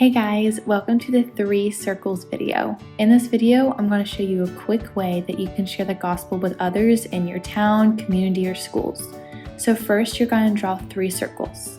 Hey guys, welcome to the 3 Circles video. In this video, I'm going to show you a quick way that you can share the gospel with others in your town, community, or schools. So first, you're going to draw 3 circles.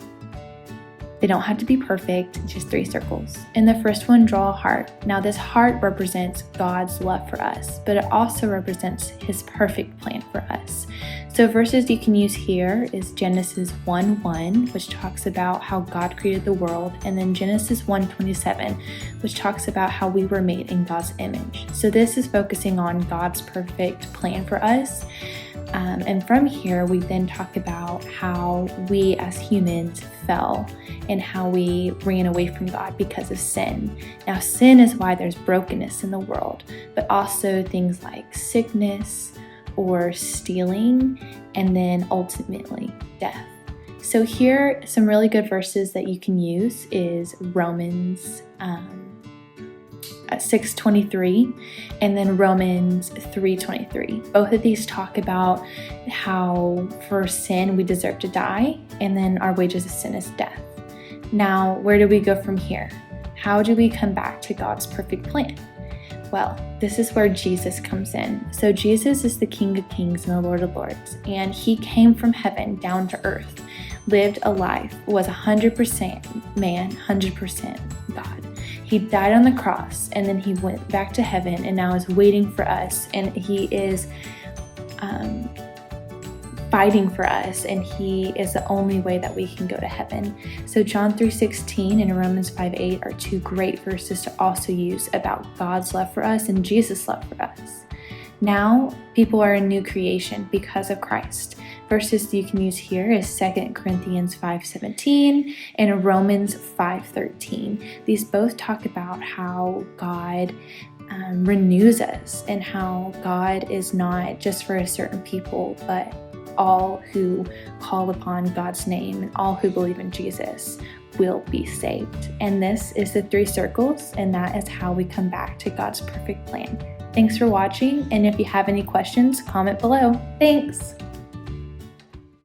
They don't have to be perfect, just 3 circles. In the first one, draw a heart. Now this heart represents God's love for us, but it also represents His perfect plan for us. So verses you can use here is Genesis 1:1, which talks about how God created the world, and then Genesis 1:27, which talks about how we were made in God's image. So this is focusing on God's perfect plan for us. And from here, we then talk about how we as humans fell and how we ran away from God because of sin. Now, sin is why there's brokenness in the world, but also things like sickness or stealing, and then ultimately death. So here, some really good verses that you can use is Romans 6:23 and then Romans 3:23. Both of these talk about how for sin we deserve to die, and then our wages of sin is death. Now, where do we go from here? How do we come back to God's perfect plan? Well, this is where Jesus comes in. So Jesus is the King of Kings and the Lord of Lords, and He came from heaven down to earth, lived a life, was 100% man, 100% God. He died on the cross, and then He went back to heaven and now is waiting for us, and He is fighting for us, and He is the only way that we can go to heaven. So John 3:16 and Romans 5:8 are 2 great verses to also use about God's love for us and Jesus' love for us. Now, people are a new creation because of Christ. Verses you can use here is 2 Corinthians 5:17 and Romans 5:13. These both talk about how God renews us, and how God is not just for a certain people, but all who call upon God's name and all who believe in Jesus will be saved. And this is the 3 circles, and that is how we come back to God's perfect plan. Thanks for watching, and if you have any questions, comment below. Thanks!